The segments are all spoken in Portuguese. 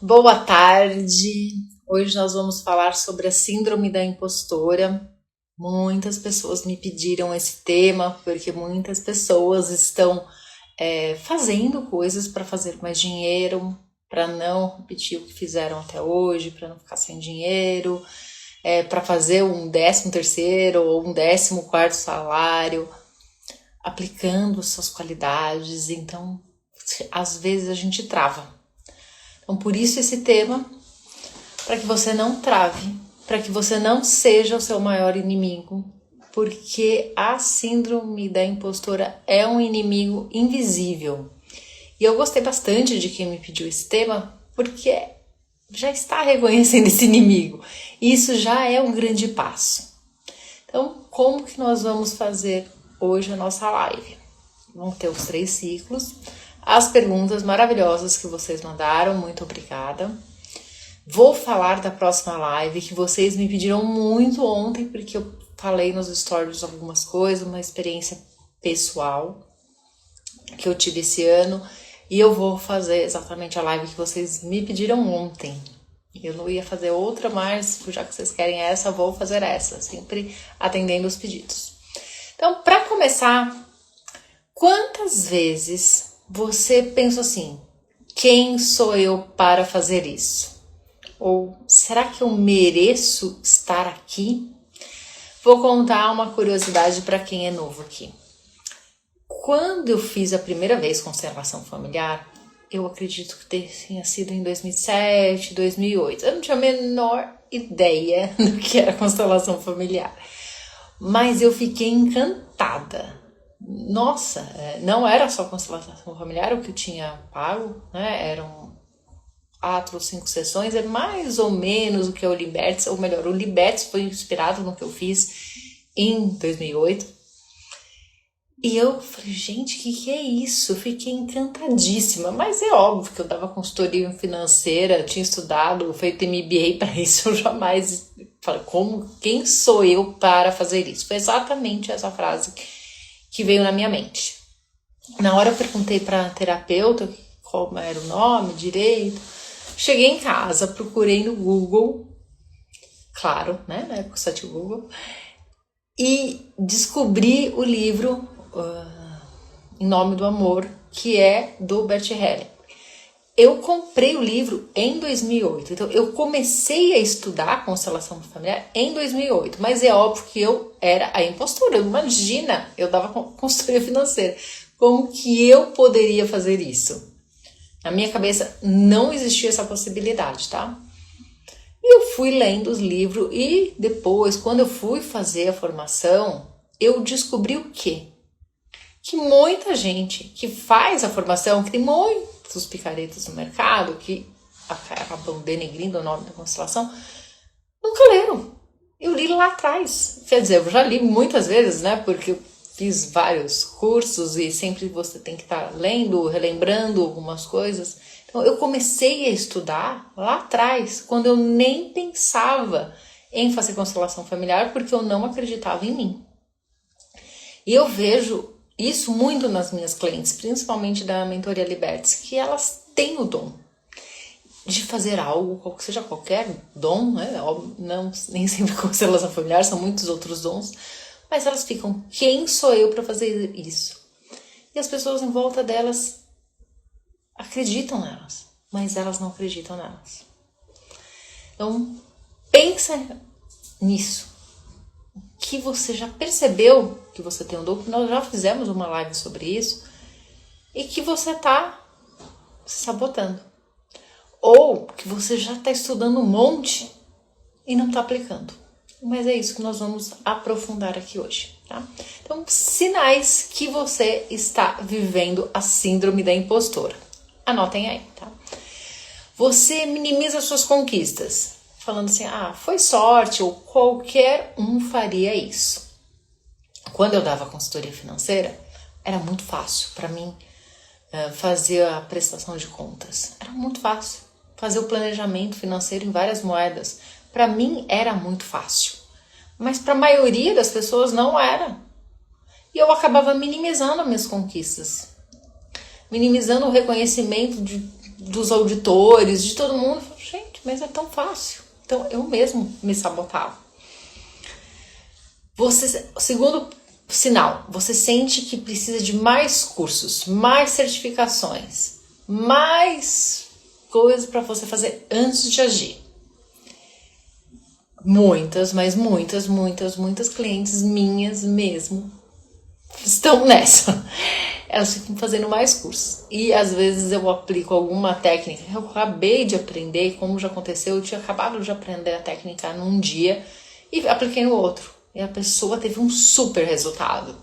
Boa tarde! Hoje nós vamos falar sobre a síndrome da impostora. Muitas pessoas me pediram esse tema porque muitas pessoas estão fazendo coisas para fazer mais dinheiro, para não repetir o que fizeram até hoje, para não ficar sem dinheiro, para fazer um 13º ou um 14º salário, aplicando suas qualidades. Então, às vezes a gente trava. Então, por isso esse tema, para que você não trave, para que você não seja o seu maior inimigo, porque a síndrome da impostora é um inimigo invisível. E eu gostei bastante de quem me pediu esse tema, porque já está reconhecendo esse inimigo. E isso já é um grande passo. Então, como que nós vamos fazer hoje a nossa live? Vamos ter os 3 ciclos. As perguntas maravilhosas que vocês mandaram, muito obrigada. Vou falar da próxima live que vocês me pediram muito ontem, porque eu falei nos stories algumas coisas, uma experiência pessoal que eu tive esse ano, e eu vou fazer exatamente a live que vocês me pediram ontem. Eu não ia fazer outra, mas já que vocês querem essa, vou fazer essa, sempre atendendo os pedidos. Então, para começar, quantas vezes você pensa assim, quem sou eu para fazer isso? Ou será que eu mereço estar aqui? Vou contar uma curiosidade para quem é novo aqui. Quando eu fiz a primeira vez constelação familiar, eu acredito que tenha sido em 2007, 2008. Eu não tinha a menor ideia do que era constelação familiar. Mas eu fiquei encantada. Nossa, não era só constelação familiar o que eu tinha pago, né? Eram 4 ou 5 sessões, é mais ou menos o que é o Libertes, ou melhor, o Libertes foi inspirado no que eu fiz em 2008. E eu falei, gente, o que é isso? Eu fiquei encantadíssima, mas é óbvio que eu dava consultoria financeira, tinha estudado, feito MBA para isso, eu jamais falei, quem sou eu para fazer isso? Foi exatamente essa frase que veio na minha mente. Na hora eu perguntei para a terapeuta qual era o nome direito. Cheguei em casa, procurei no Google, claro, né? Na época só tinha o Google, e descobri o livro Em Nome do Amor, que é do Bert Hellinger. Eu comprei o livro em 2008, então eu comecei a estudar constelação familiar em 2008, mas é óbvio que eu era a impostora. Imagina, eu dava consultoria financeira, como que eu poderia fazer isso? Na minha cabeça não existia essa possibilidade, tá? E eu fui lendo os livros e depois, quando eu fui fazer a formação, eu descobri o quê? Que muita gente que faz a formação, que tem muitos picaretas no mercado, que acabam denegrindo o nome da constelação, nunca leram. Eu li lá atrás. Quer dizer, eu já li muitas vezes, né? Porque eu fiz vários cursos e sempre você tem que estar lendo, relembrando algumas coisas. Então, eu comecei a estudar lá atrás, quando eu nem pensava em fazer constelação familiar, porque eu não acreditava em mim. E eu vejo isso muito nas minhas clientes, principalmente da mentoria Libertes, que elas têm o dom de fazer algo, seja qualquer dom, né? Não, nem sempre constelação familiar, são muitos outros dons, mas elas ficam, quem sou eu para fazer isso? E as pessoas em volta delas acreditam nelas, mas elas não acreditam nelas. Então, pensa nisso. Que você já percebeu que você tem um dom, que nós já fizemos uma live sobre isso, e que você está se sabotando. Ou que você já está estudando um monte e não está aplicando. Mas é isso que nós vamos aprofundar aqui hoje, tá? Então, sinais que você está vivendo a síndrome da impostora. Anotem aí, tá? Você minimiza suas conquistas, falando assim, foi sorte, ou qualquer um faria isso. Quando eu dava consultoria financeira, era muito fácil para mim fazer a prestação de contas. Era muito fácil. Fazer o planejamento financeiro em várias moedas. Para mim era muito fácil. Mas para a maioria das pessoas não era. E eu acabava minimizando as minhas conquistas. Minimizando o reconhecimento de dos auditores, de todo mundo. Gente, mas é tão fácil. Então eu mesmo me sabotava. Segundo sinal, você sente que precisa de mais cursos, mais certificações, mais coisas para você fazer antes de agir. Muitas clientes minhas mesmo estão nessa. Elas ficam fazendo mais cursos. E às vezes eu aplico alguma técnica que eu acabei de aprender, como já aconteceu, eu tinha acabado de aprender a técnica num dia e apliquei no outro. E a pessoa teve um super resultado.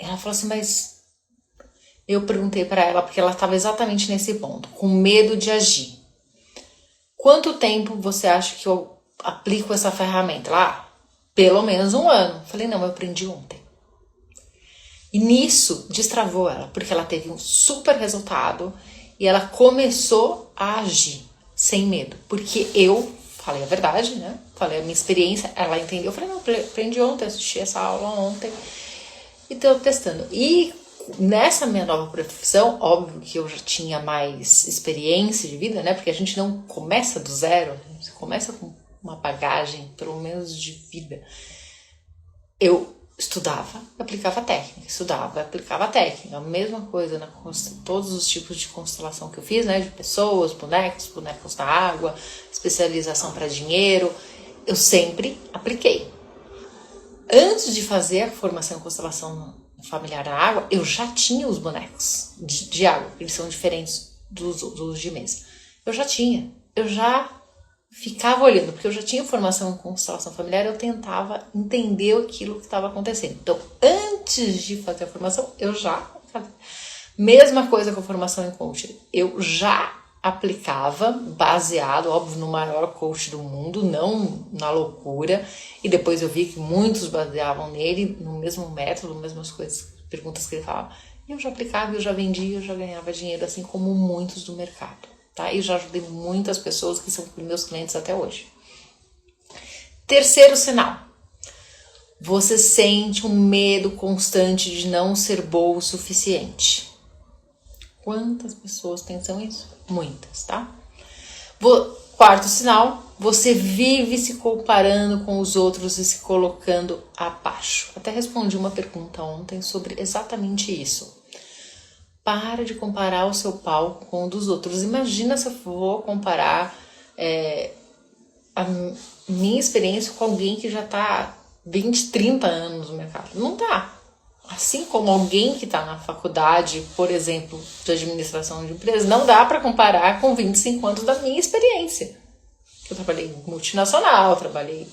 Ela falou assim, mas... Eu perguntei para ela, porque ela estava exatamente nesse ponto, com medo de agir. Quanto tempo você acha que eu aplico essa ferramenta? Lá, pelo menos 1 ano. Falei, não, eu aprendi ontem. E nisso, destravou ela, porque ela teve um super resultado e ela começou a agir sem medo. Porque eu falei a verdade, né? Falei a minha experiência, ela entendeu. Eu falei, não, eu aprendi ontem, assisti essa aula ontem e tô testando. E nessa minha nova profissão, óbvio que eu já tinha mais experiência de vida, né? Porque a gente não começa do zero, a gente começa com uma bagagem, pelo menos de vida. Eu estudava, aplicava técnica, a mesma coisa na todos os tipos de constelação que eu fiz, né? De pessoas, bonecos da água, especialização para dinheiro, eu sempre apliquei. Antes de fazer a formação em constelação familiar da água, eu já tinha os bonecos de água, eles são diferentes dos de mesa. Eu já ficava olhando, porque eu já tinha formação em constelação familiar, eu tentava entender aquilo que estava acontecendo. Então, antes de fazer a formação, eu já fazia. Mesma coisa com a formação em coaching. Eu já aplicava, baseado, óbvio, no maior coach do mundo, não na loucura. E depois eu vi que muitos baseavam nele, no mesmo método, mesmas coisas, perguntas que ele falava. E eu já aplicava, eu já vendia, eu já ganhava dinheiro, assim como muitos do mercado. Tá? E já ajudei muitas pessoas que são meus clientes até hoje. Terceiro sinal. Você sente um medo constante de não ser boa o suficiente. Quantas pessoas pensam isso? Muitas, tá? Quarto sinal. Você vive se comparando com os outros e se colocando abaixo. Até respondi uma pergunta ontem sobre exatamente isso. Para de comparar o seu palco com o dos outros. Imagina se eu vou comparar a minha experiência com alguém que já está 20, 30 anos no mercado. Não dá. Assim como alguém que está na faculdade, por exemplo, de administração de empresas, não dá para comparar com 25 anos da minha experiência. Eu trabalhei em multinacional, trabalhei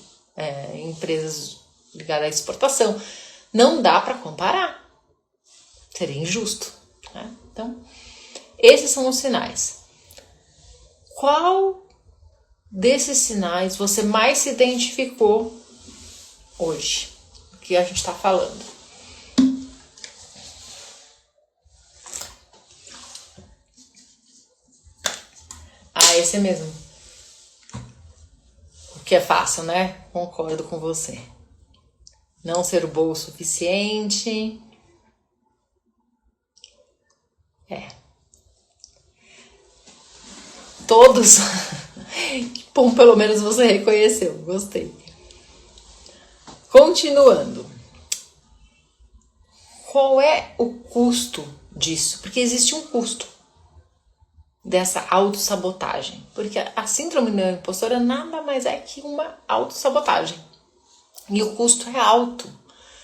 em empresas ligadas à exportação. Não dá para comparar. Seria injusto. Né? Então, esses são os sinais. Qual desses sinais você mais se identificou hoje? O que a gente está falando? Esse mesmo. O que é fácil, né? Concordo com você. Não ser bom o suficiente. Todos. Bom, pelo menos você reconheceu. Gostei. Continuando. Qual é o custo disso? Porque existe um custo dessa autossabotagem. Porque a síndrome da impostora nada mais é que uma autossabotagem. E o custo é alto.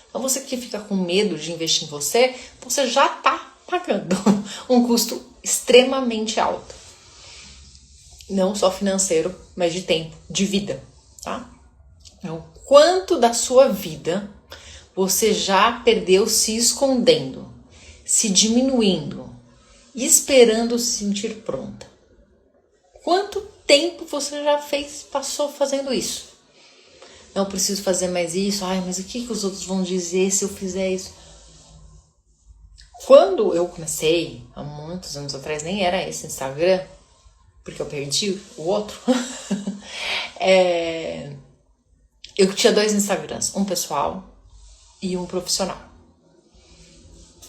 Então você que fica com medo de investir em você, você já está pagando um custo extremamente alto. Não só financeiro, mas de tempo, de vida. Tá? Então, quanto da sua vida você já perdeu se escondendo, se diminuindo, esperando se sentir pronta? Quanto tempo você já passou fazendo isso? Não preciso fazer mais isso. Ai, mas o que os outros vão dizer se eu fizer isso? Quando eu comecei, há muitos anos atrás, nem era esse Instagram, porque eu perdi o outro. Eu tinha 2 Instagrams, um pessoal e um profissional.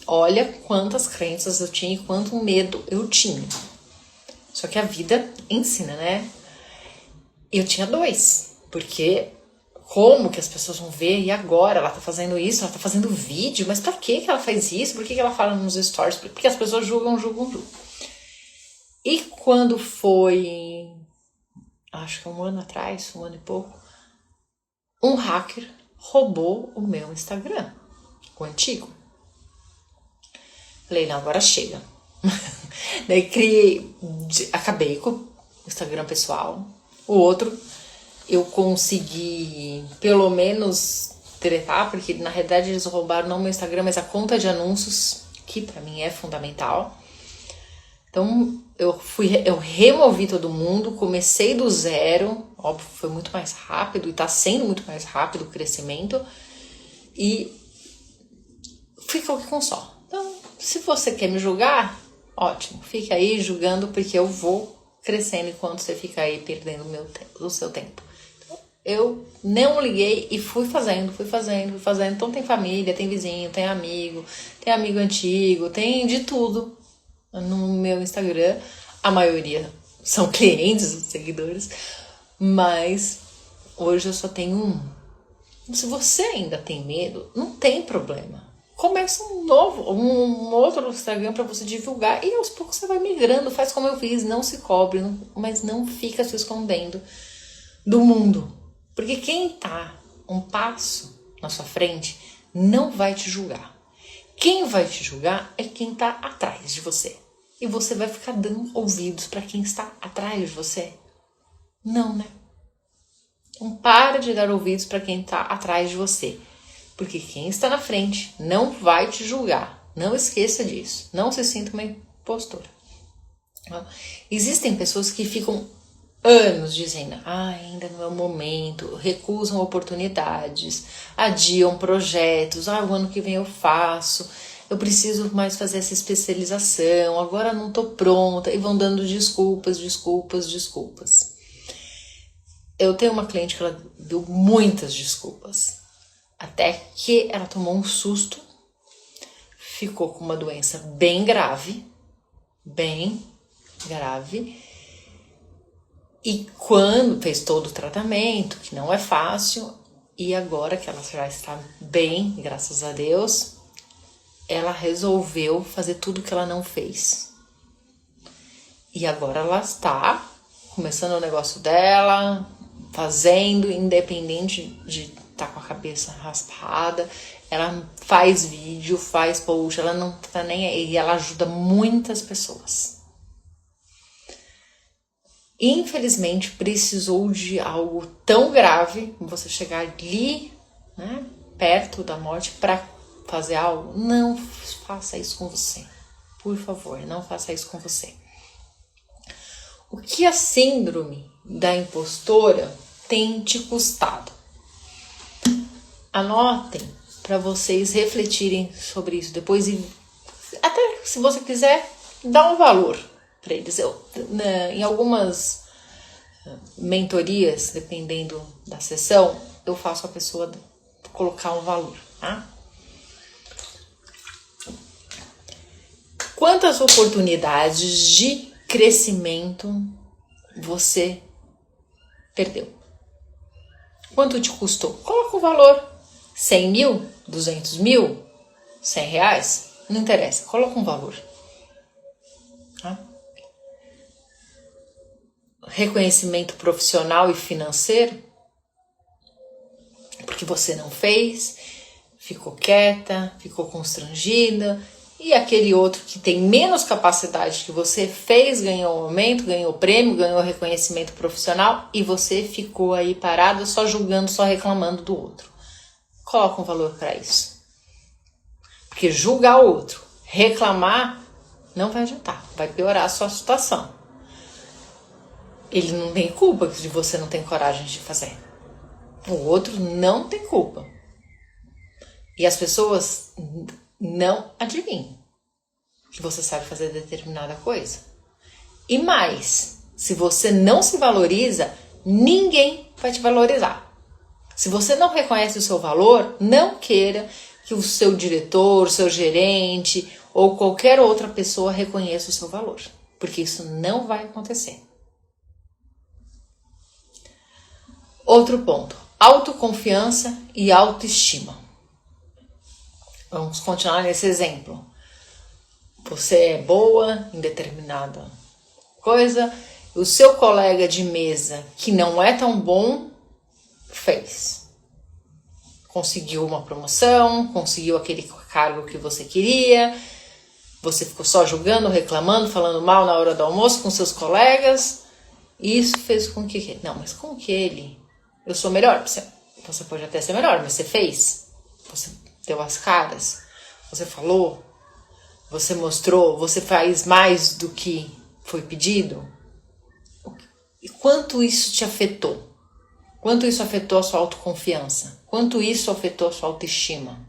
Olha quantas crenças eu tinha e quanto medo eu tinha. Só que a vida ensina, né? Eu tinha 2, porque como que as pessoas vão ver? E agora? Ela tá fazendo isso, ela tá fazendo vídeo, mas pra que ela faz isso? Por que ela fala nos stories? Porque as pessoas julgam. E quando foi, acho que 1 ano atrás, 1 ano e pouco, um hacker roubou o meu Instagram, o antigo. Falei, não, agora chega. Daí acabei com o Instagram pessoal. O outro eu consegui pelo menos tretar, porque na realidade eles roubaram não o meu Instagram, mas a conta de anúncios, que pra mim é fundamental. Então eu removi todo mundo, comecei do zero, óbvio, foi muito mais rápido e tá sendo muito mais rápido o crescimento, e fica com só. Então, se você quer me julgar, ótimo, fique aí julgando, porque eu vou crescendo enquanto você fica aí perdendo o seu tempo. Então, eu não liguei e fui fazendo. Então tem família, tem vizinho, tem amigo antigo, tem de tudo no meu Instagram. A maioria são clientes, seguidores, mas hoje eu só tenho um. Se você ainda tem medo, não tem problema. Começa um outro Instagram para você divulgar e aos poucos você vai migrando, faz como eu fiz, não se cobre, mas não fica se escondendo do mundo. Porque quem tá um passo na sua frente não vai te julgar. Quem vai te julgar é quem tá atrás de você. E você vai ficar dando ouvidos para quem está atrás de você? Não, né? Então para de dar ouvidos para quem está atrás de você. Porque quem está na frente não vai te julgar. Não esqueça disso. Não se sinta uma impostora. Existem pessoas que ficam anos dizendo, ainda não é o momento, recusam oportunidades, adiam projetos, o ano que vem eu faço, eu preciso mais fazer essa especialização, agora não estou pronta, e vão dando desculpas. Eu tenho uma cliente que ela deu muitas desculpas. Até que ela tomou um susto, ficou com uma doença bem grave, e quando fez todo o tratamento, que não é fácil, e agora que ela já está bem, graças a Deus, ela resolveu fazer tudo que ela não fez. E agora ela está começando o negócio dela, fazendo, independente de tá com a cabeça raspada, ela faz vídeo, faz post, ela não tá nem aí, ela ajuda muitas pessoas. Infelizmente, precisou de algo tão grave, você chegar ali, né, perto da morte, para fazer algo. Não faça isso com você. Por favor, não faça isso com você. O que a síndrome da impostora tem te custado? Anotem para vocês refletirem sobre isso depois e até se você quiser dar um valor para eles. Em algumas mentorias, dependendo da sessão, eu faço a pessoa colocar um valor, tá? Quantas oportunidades de crescimento você perdeu? Quanto te custou? Coloca o valor. 100 mil? 200 mil? 100 reais? Não interessa, coloca um valor. Tá? Reconhecimento profissional e financeiro, porque você não fez, ficou quieta, ficou constrangida, e aquele outro que tem menos capacidade que você fez, ganhou um aumento, ganhou prêmio, ganhou reconhecimento profissional, e você ficou aí parada só julgando, só reclamando do outro. Coloca um valor para isso. Porque julgar o outro, reclamar, não vai adiantar, vai piorar a sua situação. Ele não tem culpa de você não ter coragem de fazer. O outro não tem culpa. E as pessoas não adivinham que você sabe fazer determinada coisa. E mais, se você não se valoriza, ninguém vai te valorizar. Se você não reconhece o seu valor, não queira que o seu diretor, o seu gerente ou qualquer outra pessoa reconheça o seu valor. porque isso não vai acontecer. Outro ponto, autoconfiança e autoestima. Vamos continuar nesse exemplo. Você é boa em determinada coisa, o seu colega de mesa, que não é tão bom, conseguiu uma promoção, conseguiu aquele cargo que você queria, você ficou só julgando, reclamando, falando mal na hora do almoço com seus colegas, e isso fez com que... Não, mas com que ele... Eu sou melhor. Você pode até ser melhor, mas você fez. Você deu as caras. Você falou. Você mostrou. Você faz mais do que foi pedido. E quanto isso te afetou? Quanto isso afetou a sua autoconfiança? Quanto isso afetou a sua autoestima?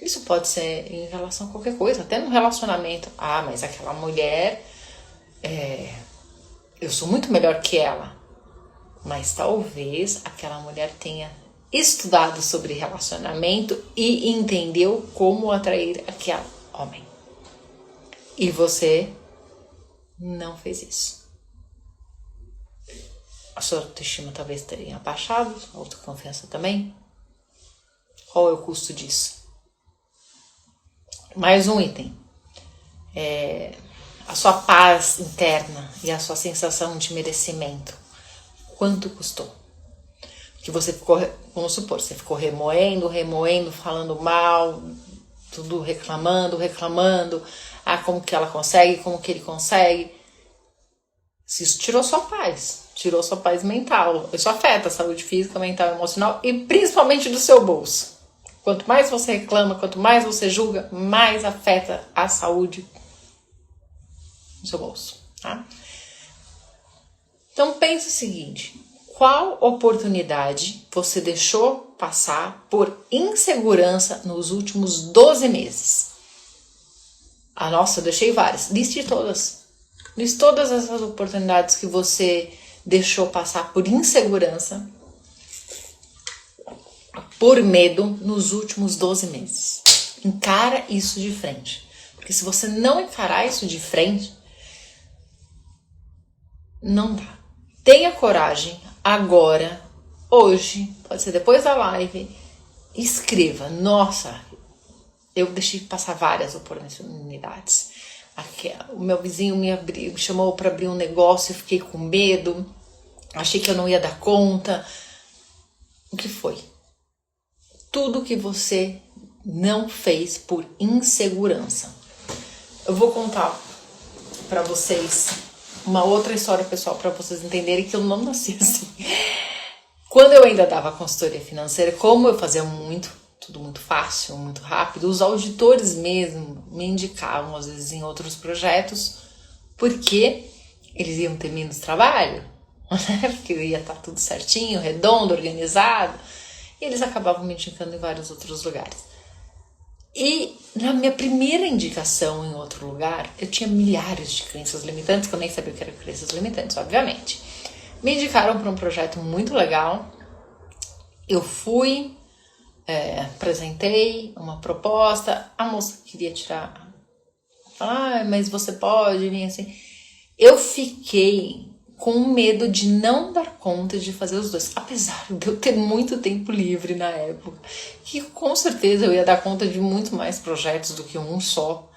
Isso pode ser em relação a qualquer coisa, até no relacionamento. Ah, mas aquela mulher... eu sou muito melhor que ela. Mas talvez aquela mulher tenha estudado sobre relacionamento e entendeu como atrair aquele homem. E você não fez isso. A sua autoestima talvez tenha abaixado, a autoconfiança também. Qual é o custo disso? Mais um item. A sua paz interna e a sua sensação de merecimento. Quanto custou? Que você ficou, vamos supor, você ficou remoendo, falando mal, tudo reclamando. Ah, como que ela consegue, como que ele consegue. Se isso tirou sua paz mental. Isso afeta a saúde física, mental, emocional e principalmente do seu bolso. Quanto mais você reclama, quanto mais você julga, mais afeta a saúde do seu bolso, tá? Então pense o seguinte, qual oportunidade você deixou passar por insegurança nos últimos 12 meses? Ah, nossa, eu deixei várias. Liste todas. Liste todas essas oportunidades que você deixou passar por insegurança, por medo nos últimos 12 meses. Encara isso de frente. Porque se você não encarar isso de frente, não dá. Tenha coragem agora, hoje, pode ser depois da live, escreva. Nossa, eu deixei passar várias oportunidades. O meu vizinho me chamou para abrir um negócio, eu fiquei com medo, achei que eu não ia dar conta. O que foi? Tudo que você não fez por insegurança. Eu vou contar para vocês uma outra história pessoal para vocês entenderem que eu não nasci assim. Quando eu ainda dava consultoria financeira, como eu fazia tudo muito fácil, muito rápido, os auditores mesmo me indicavam às vezes em outros projetos, porque eles iam ter menos trabalho, né? Porque ia estar tudo certinho, redondo, organizado, e eles acabavam me indicando em vários outros lugares. E na minha primeira indicação em outro lugar, eu tinha milhares de crenças limitantes, que eu nem sabia o que eram crenças limitantes, obviamente. Me indicaram para um projeto muito legal. Eu fui, apresentei uma proposta. A moça queria tirar. Ah, mas você pode vir assim. Eu fiquei com medo de não dar conta de fazer os dois, apesar de eu ter muito tempo livre na época, que com certeza eu ia dar conta de muito mais projetos do que um só.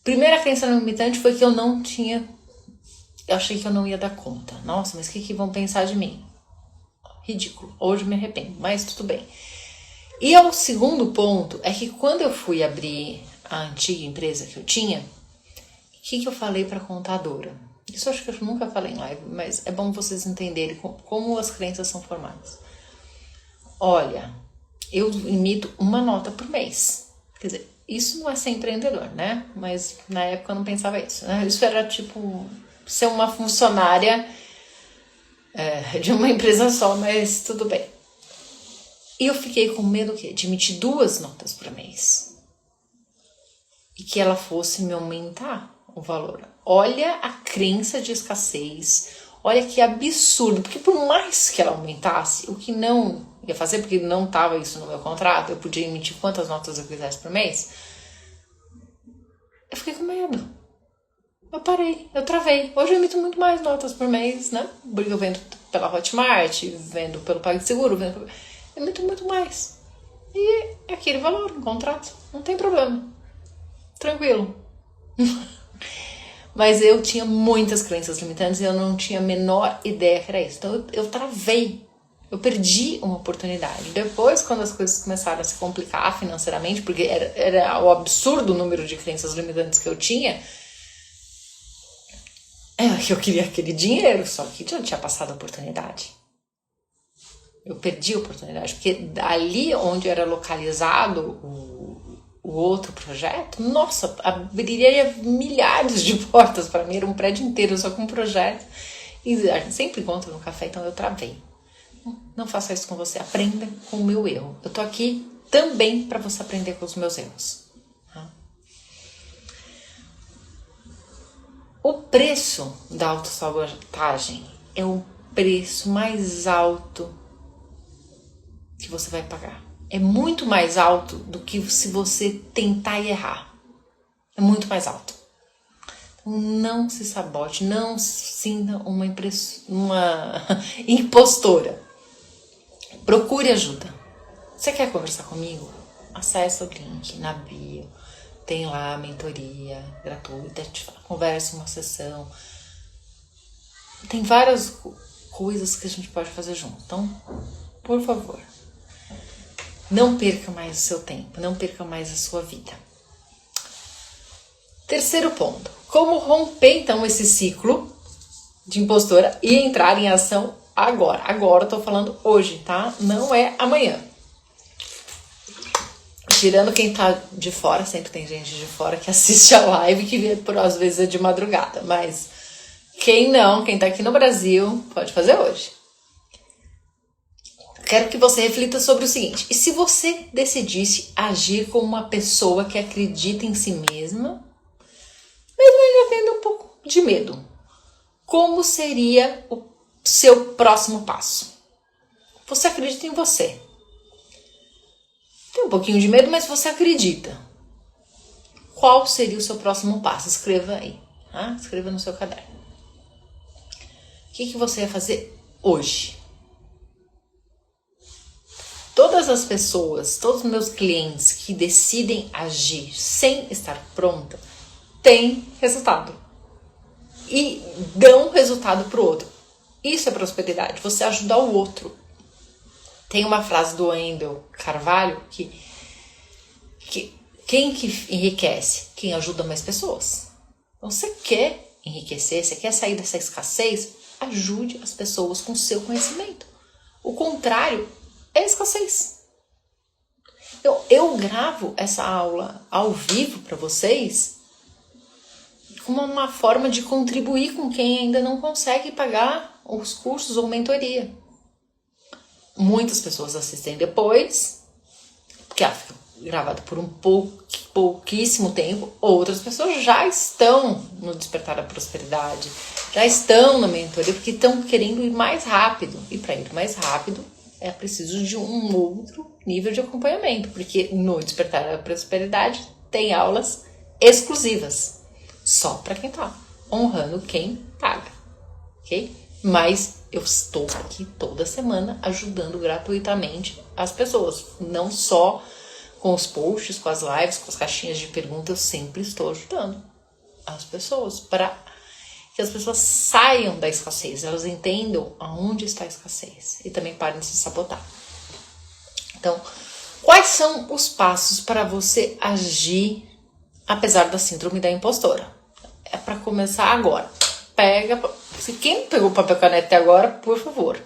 Primeira crença limitante foi que eu achei que eu não ia dar conta. Nossa, mas o que vão pensar de mim? Ridículo, hoje me arrependo, mas tudo bem. E o segundo ponto é que quando eu fui abrir a antiga empresa que eu tinha, o que eu falei para a contadora? Isso eu acho que eu nunca falei em live, mas é bom vocês entenderem como as crenças são formadas. Olha, eu emito uma nota por mês. Quer dizer, isso não é ser empreendedor, né? Mas na época eu não pensava isso, né? Isso era tipo ser uma funcionária de uma empresa só, mas tudo bem. E eu fiquei com medo de emitir 2 notas por mês. E que ela fosse me aumentar o valor. Olha a crença de escassez, olha que absurdo, porque por mais que ela aumentasse, o que não ia fazer, porque não estava isso no meu contrato, eu podia emitir quantas notas eu quisesse por mês, eu fiquei com medo. Eu parei, eu travei. Hoje eu emito muito mais notas por mês, né? Porque eu vendo pela Hotmart, vendo pelo PagSeguro, eu emito muito mais. E é aquele valor no contrato, não tem problema. Tranquilo. Mas eu tinha muitas crenças limitantes e eu não tinha a menor ideia que era isso. Então eu travei. Eu perdi uma oportunidade. Depois, quando as coisas começaram a se complicar financeiramente, porque era o absurdo número de crenças limitantes que eu tinha, eu queria aquele dinheiro, só que já tinha passado a oportunidade. Eu perdi a oportunidade, porque ali onde era localizado o outro projeto, nossa, abriria milhares de portas para mim, era um prédio inteiro só com um projeto. E a gente sempre encontra no café, então eu travei. Não faça isso com você, aprenda com o meu erro. Eu tô aqui também para você aprender com os meus erros. O preço da autossabotagem é o preço mais alto que você vai pagar. É muito mais alto do que se você tentar e errar. É muito mais alto. Então não se sabote, não se sinta uma impostora. Procure ajuda. Você quer conversar comigo? Acesse o link na bio. Tem lá a mentoria gratuita, conversa uma sessão. Tem várias coisas que a gente pode fazer junto. Então, por favor, não perca mais o seu tempo, não perca mais a sua vida. Terceiro ponto. Como romper, então, esse ciclo de impostora e entrar em ação agora. Agora eu tô falando hoje, tá? Não é amanhã. Tirando quem tá de fora, sempre tem gente de fora que assiste a live, que às vezes é de madrugada. Mas quem tá aqui no Brasil, pode fazer hoje. Quero que você reflita sobre o seguinte. E se você decidisse agir como uma pessoa que acredita em si mesma, mesmo ainda tendo um pouco de medo, como seria o seu próximo passo? Você acredita em você. Tem um pouquinho de medo, mas você acredita. Qual seria o seu próximo passo? Escreva aí. Tá? Escreva no seu caderno. O que você ia fazer hoje? Todas as pessoas, todos os meus clientes que decidem agir sem estar pronta, têm resultado. E dão resultado para o outro. Isso é prosperidade, você ajudar o outro. Tem uma frase do Wendel Carvalho que quem que enriquece? Quem ajuda mais pessoas. Então, você quer enriquecer, você quer sair dessa escassez? Ajude as pessoas com seu conhecimento. O contrário é escassez. Eu gravo essa aula ao vivo para vocês como uma forma de contribuir com quem ainda não consegue pagar os cursos ou mentoria. Muitas pessoas assistem depois, porque fica gravado por um pouquíssimo tempo. Outras pessoas já estão no Despertar da Prosperidade, já estão na mentoria, porque estão querendo ir mais rápido. E para ir mais rápido, é preciso de um outro nível de acompanhamento, porque no Despertar da Prosperidade tem aulas exclusivas, só para quem tá honrando quem paga, ok? Mas eu estou aqui toda semana ajudando gratuitamente as pessoas, não só com os posts, com as lives, com as caixinhas de perguntas, eu sempre estou ajudando as pessoas para que as pessoas saiam da escassez, elas entendam aonde está a escassez e também parem de se sabotar. Então, quais são os passos para você agir apesar da síndrome da impostora? É para começar agora. Se quem não pegou papel e caneta até agora, por favor,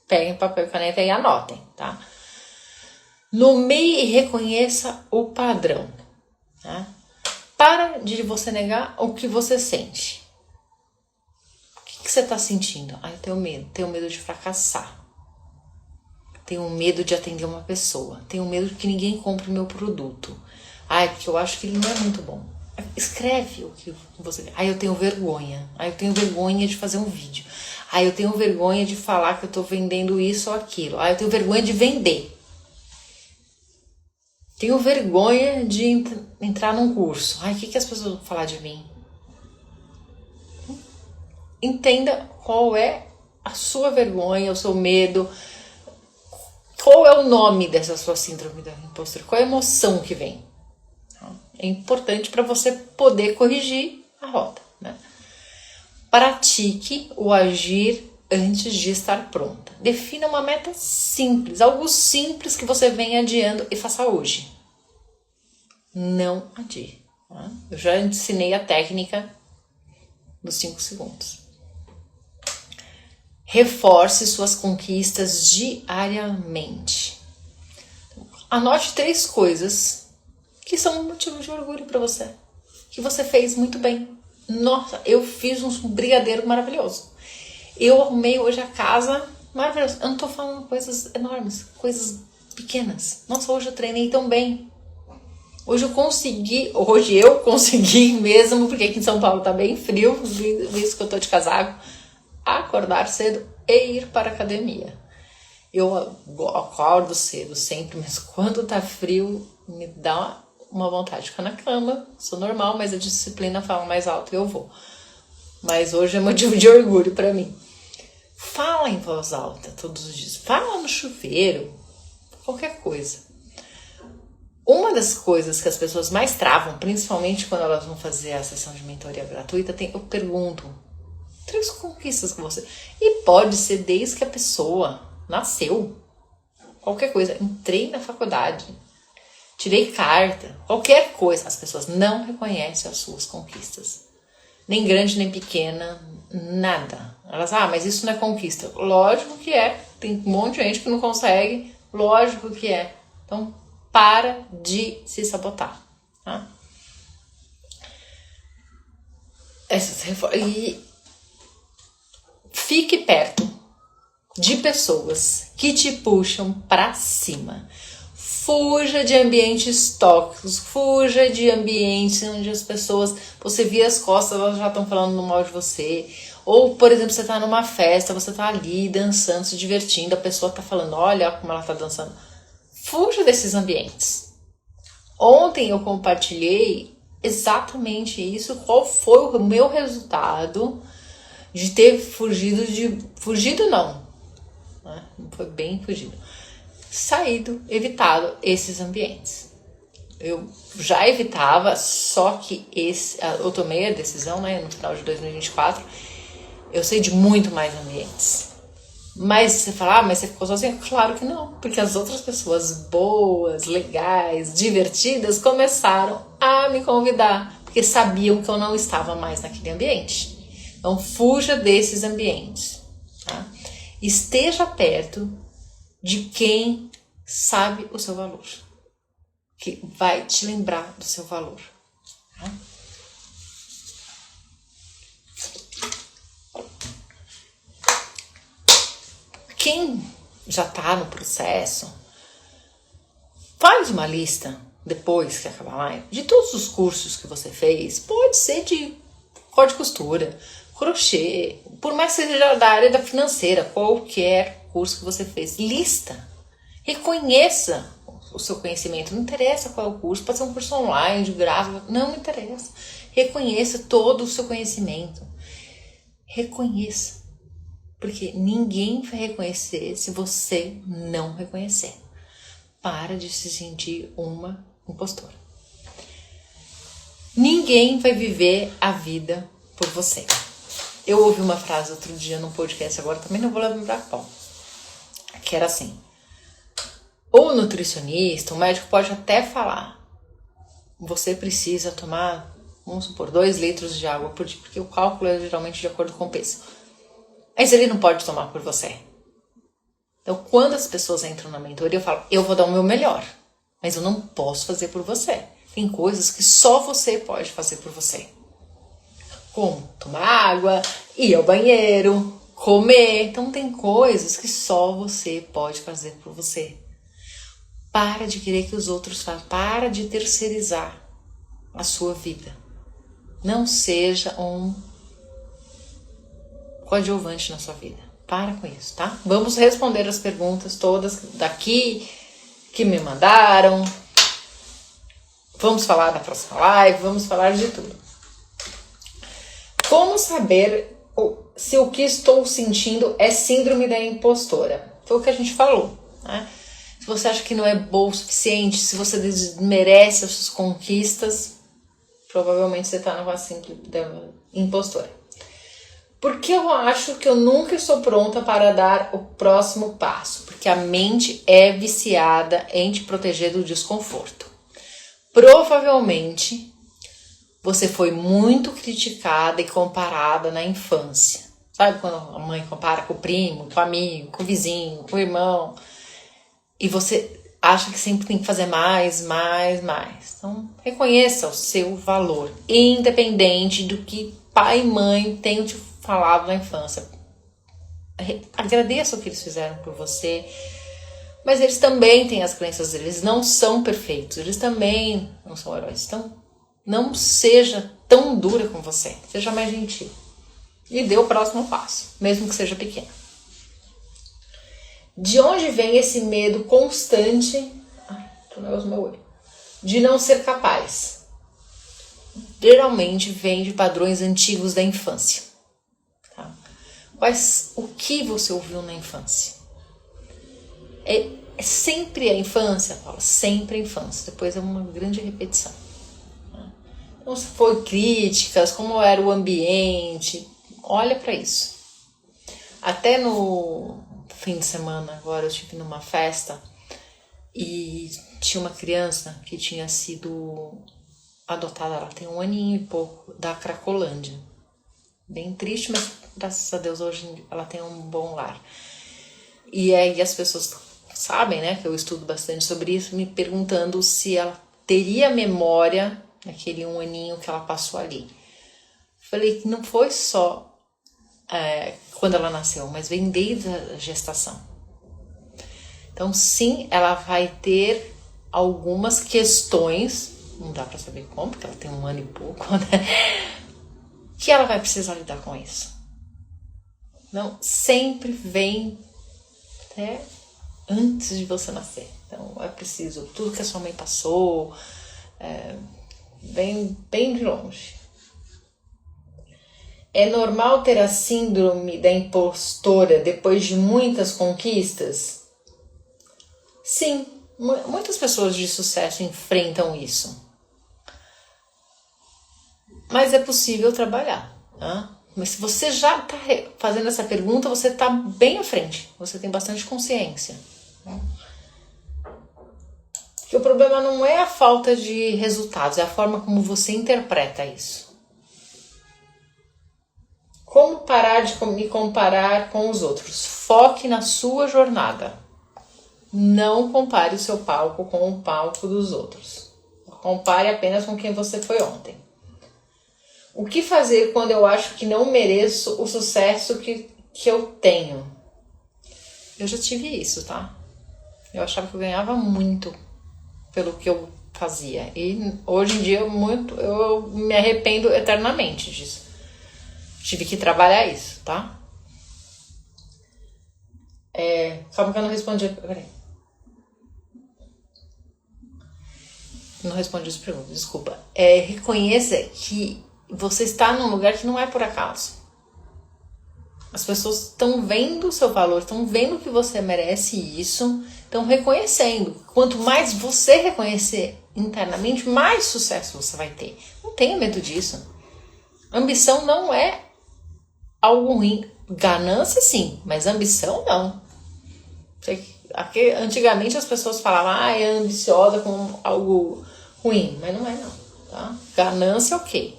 peguem papel e caneta e anotem, tá? Nomeie e reconheça o padrão, tá? Para de você negar o que você sente. O que você está sentindo? Eu tenho medo de fracassar. Tenho medo de atender uma pessoa. Tenho medo de que ninguém compre o meu produto. Porque eu acho que ele não é muito bom. Escreve o que você quer. Eu tenho vergonha. Eu tenho vergonha de fazer um vídeo. Eu tenho vergonha de falar que eu tô vendendo isso ou aquilo. Eu tenho vergonha de vender. Tenho vergonha de entrar num curso. O que as pessoas vão falar de mim? entenda qual é a sua vergonha, o seu medo, qual é o nome dessa sua síndrome da impostora, qual é a emoção que vem. É importante para você poder corrigir a rota, né? Pratique o agir antes de estar pronta. Defina uma meta simples, algo simples que você vem adiando e faça hoje. Não adie. Tá? Eu já ensinei a técnica dos 5 segundos. Reforce suas conquistas diariamente. Anote 3 coisas que são um motivo de orgulho para você, que você fez muito bem. Nossa, eu fiz um brigadeiro maravilhoso. Eu arrumei hoje a casa maravilhosa. Eu não tô falando coisas enormes, coisas pequenas. Nossa, hoje eu treinei tão bem. Hoje eu consegui mesmo, porque aqui em São Paulo tá bem frio, visto que eu tô de casaco, acordar cedo e ir para a academia. Eu acordo cedo sempre, mas quando tá frio, me dá uma vontade de ficar na cama. Sou normal, mas a disciplina fala mais alto e eu vou. Mas hoje é motivo de orgulho para mim. Fala em voz alta todos os dias. Fala no chuveiro. Qualquer coisa. Uma das coisas que as pessoas mais travam, principalmente quando elas vão fazer a sessão de mentoria gratuita, eu pergunto 3 conquistas com você. E pode ser desde que a pessoa nasceu. Qualquer coisa. Entrei na faculdade. Tirei carta. Qualquer coisa. As pessoas não reconhecem as suas conquistas. Nem grande, nem pequena. Nada. Elas, mas isso não é conquista. Lógico que é. Tem um monte de gente que não consegue. Lógico que é. Então, para de se sabotar. Tá? E fique perto de pessoas que te puxam para cima. Fuja de ambientes tóxicos, fuja de ambientes onde as pessoas, você vira as costas, elas já estão falando mal de você. Ou, por exemplo, você está numa festa, você está ali dançando, se divertindo, a pessoa está falando, olha como ela está dançando. Fuja desses ambientes. Ontem eu compartilhei exatamente isso, qual foi o meu resultado de ter fugido não foi bem fugido, evitado esses ambientes. Eu já evitava, só que eu tomei a decisão, no final de 2024, eu saí de muito mais ambientes. Mas você fala, mas você ficou sozinha? Claro que não, porque as outras pessoas boas, legais, divertidas começaram a me convidar, porque sabiam que eu não estava mais naquele ambiente. Então fuja desses ambientes, tá? Esteja perto de quem sabe o seu valor, que vai te lembrar do seu valor. Tá? Quem já está no processo, faz uma lista, depois que acabar a live, de todos os cursos que você fez. Pode ser de corte e costura, crochê, por mais que seja da área da financeira, qualquer curso que você fez. Lista. Reconheça o seu conhecimento. Não interessa qual é o curso, pode ser um curso online, de graça, não interessa. Reconheça todo o seu conhecimento. Reconheça. Porque ninguém vai reconhecer se você não reconhecer. Para de se sentir uma impostora. Ninguém vai viver a vida por você. Eu ouvi uma frase outro dia num podcast, agora também não vou lembrar qual, que era assim: o nutricionista, o médico pode até falar, você precisa tomar, vamos supor, 2 litros de água por dia, porque o cálculo é geralmente de acordo com o peso. Mas ele não pode tomar por você. Então, quando as pessoas entram na mentoria, eu falo, eu vou dar o meu melhor, mas eu não posso fazer por você. Tem coisas que só você pode fazer por você. Como tomar água, ir ao banheiro, comer. Então, tem coisas que só você pode fazer por você. Para de querer que os outros façam. Para de terceirizar a sua vida. Não seja um coadjuvante na sua vida. Para com isso, tá? Vamos responder as perguntas todas daqui que me mandaram. Vamos falar da próxima live, vamos falar de tudo. Como saber se o que estou sentindo é síndrome da impostora. Foi o que a gente falou, né? Se você acha que não é bom o suficiente, se você desmerece as suas conquistas, provavelmente você está numa síndrome da impostora. Porque eu acho que eu nunca estou pronta para dar o próximo passo. Porque a mente é viciada em te proteger do desconforto. Provavelmente você foi muito criticada e comparada na infância. Sabe quando a mãe compara com o primo, com o amigo, com o vizinho, com o irmão? E você acha que sempre tem que fazer mais. Então, reconheça o seu valor, independente do que pai e mãe tenham te falado na infância. Agradeça o que eles fizeram por você, mas eles também têm as crenças deles, eles não são perfeitos, eles também não são heróis. Então, não seja tão dura com você, seja mais gentil. E dê o próximo passo, mesmo que seja pequeno. De onde vem esse medo constante de não ser capaz? Geralmente vem de padrões antigos da infância. Tá? O que você ouviu na infância? É sempre a infância, Paula, sempre a infância. Depois é uma grande repetição. Então, se foi críticas, como era o ambiente, olha para isso. Até no fim de semana, agora eu estive numa festa e tinha uma criança que tinha sido adotada, ela tem 1 aninho e pouco, da Cracolândia. Bem triste, mas graças a Deus hoje ela tem um bom lar. E aí as pessoas sabem, né, que eu estudo bastante sobre isso, me perguntando se ela teria memória daquele 1 aninho que ela passou ali. Falei que não foi só quando ela nasceu, mas vem desde a gestação. Então sim, ela vai ter algumas questões, não dá pra saber como, porque ela tem 1 ano e pouco, né? Que ela vai precisar lidar com isso. Não, sempre vem até antes de você nascer. Então é preciso, tudo que a sua mãe passou, bem de longe. É normal ter a síndrome da impostora depois de muitas conquistas? Sim, muitas pessoas de sucesso enfrentam isso. Mas é possível trabalhar, tá? Mas se você já está fazendo essa pergunta, você está bem à frente. Você tem bastante consciência. Tá? Porque o problema não é a falta de resultados, é a forma como você interpreta isso. Como parar de me comparar com os outros? Foque na sua jornada. Não compare o seu palco com o palco dos outros. Compare apenas com quem você foi ontem. O que fazer quando eu acho que não mereço o sucesso que eu tenho? Eu já tive isso, tá? Eu achava que eu ganhava muito pelo que eu fazia. E hoje em dia eu me arrependo eternamente disso. Tive que trabalhar isso, tá? Calma que eu não respondi. Peraí. Não respondi as perguntas, desculpa. Reconheça que você está num lugar que não é por acaso. As pessoas estão vendo o seu valor, estão vendo que você merece isso, estão reconhecendo. Quanto mais você reconhecer internamente, mais sucesso você vai ter. Não tenha medo disso. Ambição não é algo ruim. Ganância sim, mas ambição não. Antigamente as pessoas falavam, é ambiciosa como algo ruim, mas não é não, tá? Ganância ok.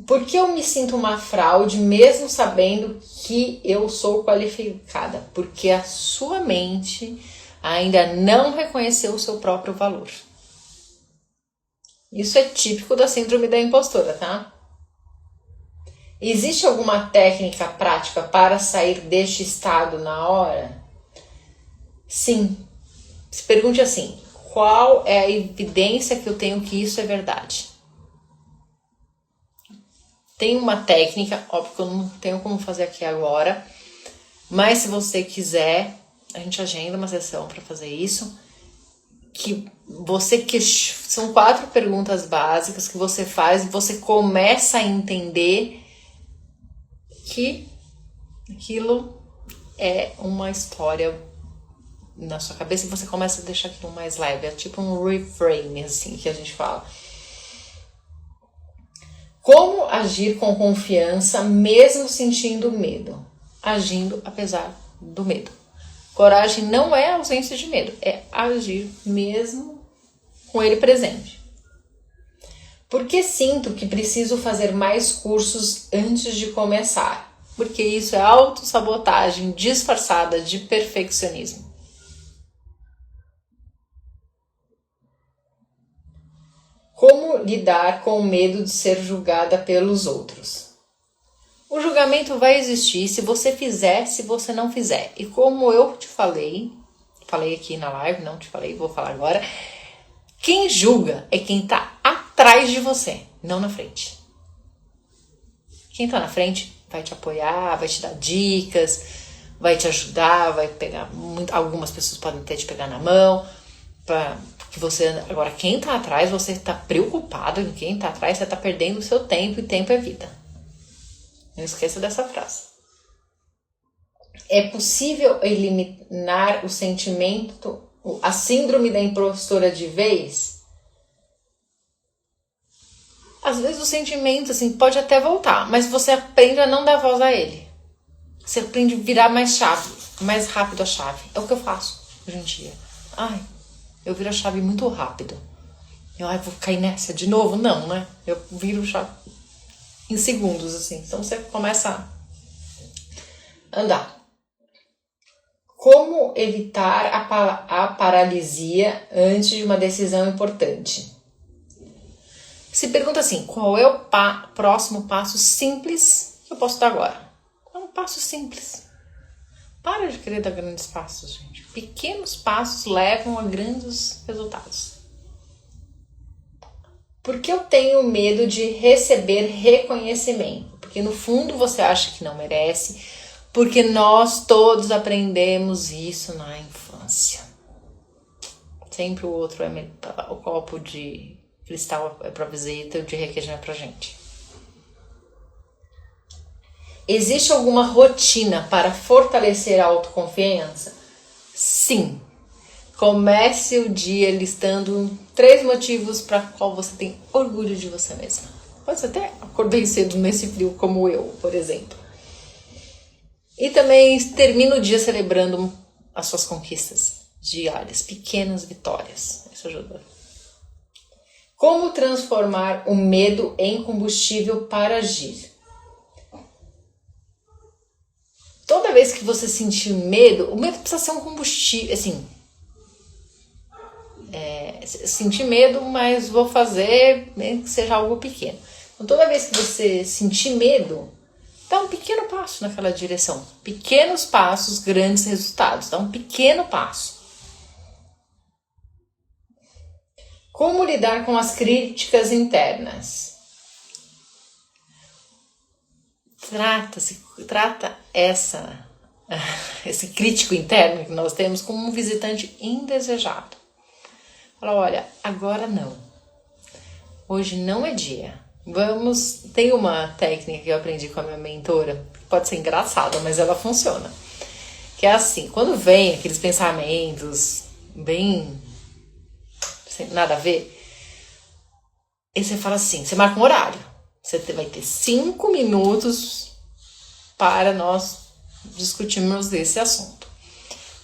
Por que eu me sinto uma fraude mesmo sabendo que eu sou qualificada? Porque a sua mente ainda não reconheceu o seu próprio valor. Isso é típico da síndrome da impostora, tá? Existe alguma técnica prática para sair deste estado na hora? Sim. Se pergunte assim, qual é a evidência que eu tenho que isso é verdade? Tem uma técnica, óbvio que eu não tenho como fazer aqui agora, mas se você quiser, a gente agenda uma sessão para fazer isso. que são 4 perguntas básicas que você faz e você começa a entender que aquilo é uma história na sua cabeça e você começa a deixar aquilo mais leve. É tipo um reframe, assim, que a gente fala. Como agir com confiança mesmo sentindo medo? Agindo apesar do medo. Coragem não é ausência de medo, é agir mesmo com ele presente. Por que sinto que preciso fazer mais cursos antes de começar? Porque isso é autossabotagem disfarçada de perfeccionismo. Como lidar com o medo de ser julgada pelos outros? O julgamento vai existir se você fizer, se você não fizer. E como eu te falei aqui na live, não te falei, vou falar agora. Quem julga é quem tá atrás de você, não na frente. Quem tá na frente vai te apoiar, vai te dar dicas, vai te ajudar, vai pegar. Algumas pessoas podem até te pegar na mão. Agora, quem tá atrás, você tá preocupado em quem tá atrás, você tá perdendo o seu tempo e tempo é vida. Não esqueça dessa frase. É possível eliminar o sentimento, a síndrome da impostora de vez? Às vezes o sentimento assim, pode até voltar, mas você aprende a não dar voz a ele. Você aprende a virar mais rápido a chave. É o que eu faço hoje em dia. Eu viro a chave muito rápido. Vou cair nessa de novo? Não, né? Eu viro a chave em segundos, assim. Então você começa a andar. Como evitar a paralisia antes de uma decisão importante? Se pergunta assim, qual é o próximo passo simples que eu posso dar agora? É um passo simples. Para de querer dar grandes passos, gente. Pequenos passos levam a grandes resultados. Por que eu tenho medo de receber reconhecimento? Porque no fundo você acha que não merece, porque nós todos aprendemos isso na infância. Sempre o outro o copo de cristal é pra visita e o de requeijão é pra gente. Existe alguma rotina para fortalecer a autoconfiança? Sim. Comece o dia listando 3 motivos para qual você tem orgulho de você mesma. Pode ser até acordei cedo nesse frio como eu, por exemplo. E também termina o dia celebrando as suas conquistas diárias, pequenas vitórias. Isso ajuda. Como transformar o medo em combustível para agir? Toda vez que você sentir medo, o medo precisa ser um combustível, assim... sentir medo, mas vou fazer que seja algo pequeno. Então, toda vez que você sentir medo, dá um pequeno passo naquela direção. Pequenos passos, grandes resultados. Dá um pequeno passo. Como lidar com as críticas internas? Trata esse crítico interno que nós temos como um visitante indesejado. Fala, olha, agora não. Hoje não é dia. Tem uma técnica que eu aprendi com a minha mentora, que pode ser engraçada, mas ela funciona. Que é assim, quando vem aqueles pensamentos bem sem nada a ver, e você fala assim, você marca um horário. Você vai ter 5 minutos para nós discutirmos esse assunto.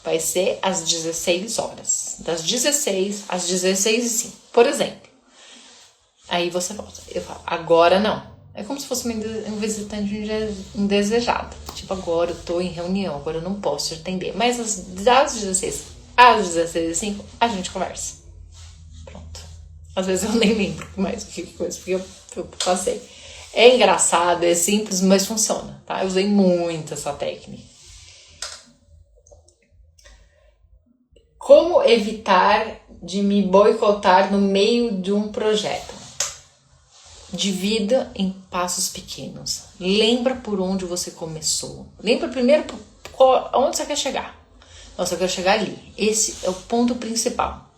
Vai ser às 16 horas. Das 16 às 16h05, por exemplo. Aí você volta. Eu falo, agora não. É como se fosse um visitante indesejado. Tipo, agora eu tô em reunião, agora eu não posso te atender. Mas das 16 às 16h05, a gente conversa. Pronto. Às vezes eu nem lembro mais o que coisa, porque eu passei. É engraçado, é simples, mas funciona, tá? Eu usei muito essa técnica. Como evitar de me boicotar no meio de um projeto? Divida em passos pequenos. Lembra por onde você começou. Lembra primeiro onde você quer chegar. Nossa, eu quero chegar ali. Esse é o ponto principal.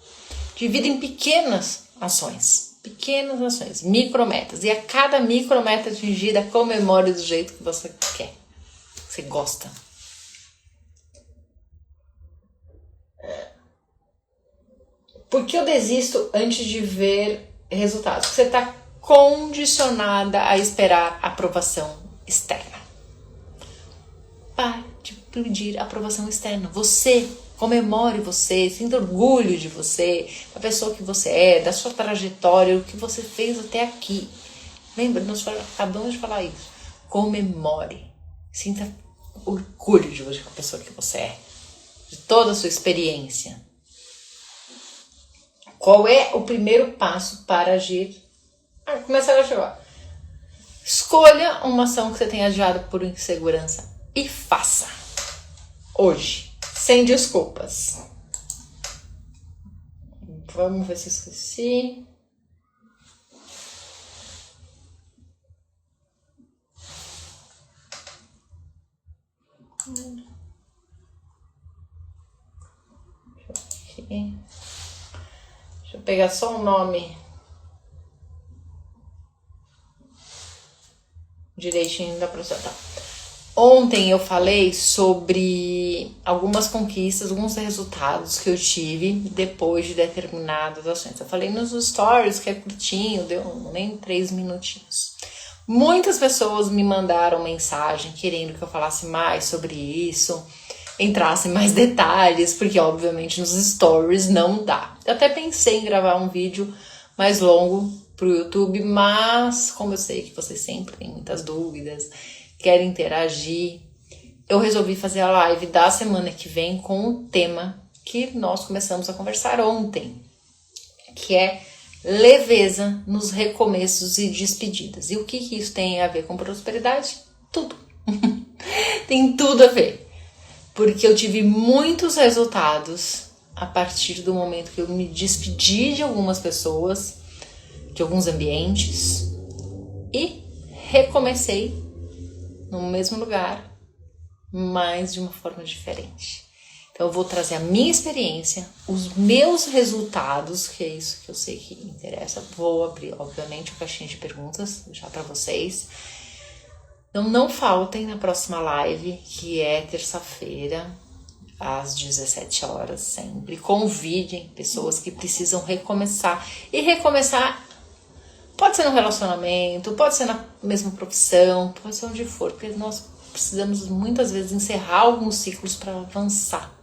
Divida em pequenas ações, micrometas. E a cada micrometa atingida, comemore do jeito que você quer, que você gosta. Por que eu desisto antes de ver resultados? Você está condicionada a esperar aprovação externa. Pare de pedir aprovação externa. Você, comemore você, sinta orgulho de você, da pessoa que você é, da sua trajetória, o que você fez até aqui. Lembra, nós acabamos de falar isso. Comemore. Sinta orgulho de você, da pessoa que você é, de toda a sua experiência. Qual é o primeiro passo para agir? Começar a chegar. Escolha uma ação que você tenha adiado por insegurança e faça. Hoje. Sem desculpas. Vamos ver se eu esqueci. Deixa eu pegar só um nome direitinho da professora. Tá. Ontem eu falei sobre algumas conquistas, alguns resultados que eu tive depois de determinadas ações. Eu falei nos stories, que é curtinho, deu nem 3 minutinhos. Muitas pessoas me mandaram mensagem querendo que eu falasse mais sobre isso, entrasse em mais detalhes, porque obviamente nos stories não dá. Eu até pensei em gravar um vídeo mais longo pro YouTube, mas como eu sei que vocês sempre têm muitas dúvidas, querem interagir, eu resolvi fazer a live da semana que vem com o tema que nós começamos a conversar ontem, que é leveza nos recomeços e despedidas. E o que isso tem a ver com prosperidade? Tudo. Tem tudo a ver. Porque eu tive muitos resultados a partir do momento que eu me despedi de algumas pessoas, de alguns ambientes, e recomecei no mesmo lugar, mas de uma forma diferente. Então eu vou trazer a minha experiência, os meus resultados, que é isso que eu sei que interessa. Vou abrir, obviamente, a caixinha de perguntas já para vocês. Então não faltem na próxima live, que é terça-feira, às 17 horas sempre. Convidem pessoas que precisam recomeçar. E recomeçar pode ser no relacionamento, pode ser na mesma profissão, pode ser onde for, porque nós precisamos muitas vezes encerrar alguns ciclos para avançar.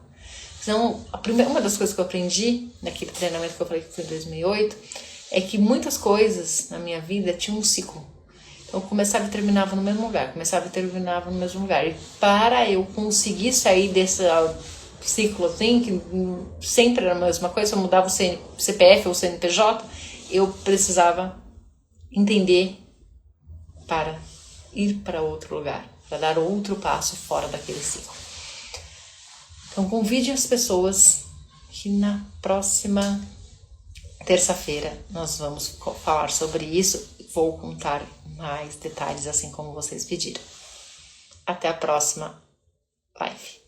Então, uma das coisas que eu aprendi naquele treinamento que eu falei que foi em 2008 é que muitas coisas na minha vida tinham um ciclo. Então, eu começava e terminava no mesmo lugar, E para eu conseguir sair desse ciclo assim, que sempre era a mesma coisa, eu mudava o CPF ou o CNPJ, eu precisava entender para ir para outro lugar, para dar outro passo fora daquele ciclo. Então convide as pessoas que na próxima terça-feira nós vamos falar sobre isso. Vou contar mais detalhes assim como vocês pediram. Até a próxima live.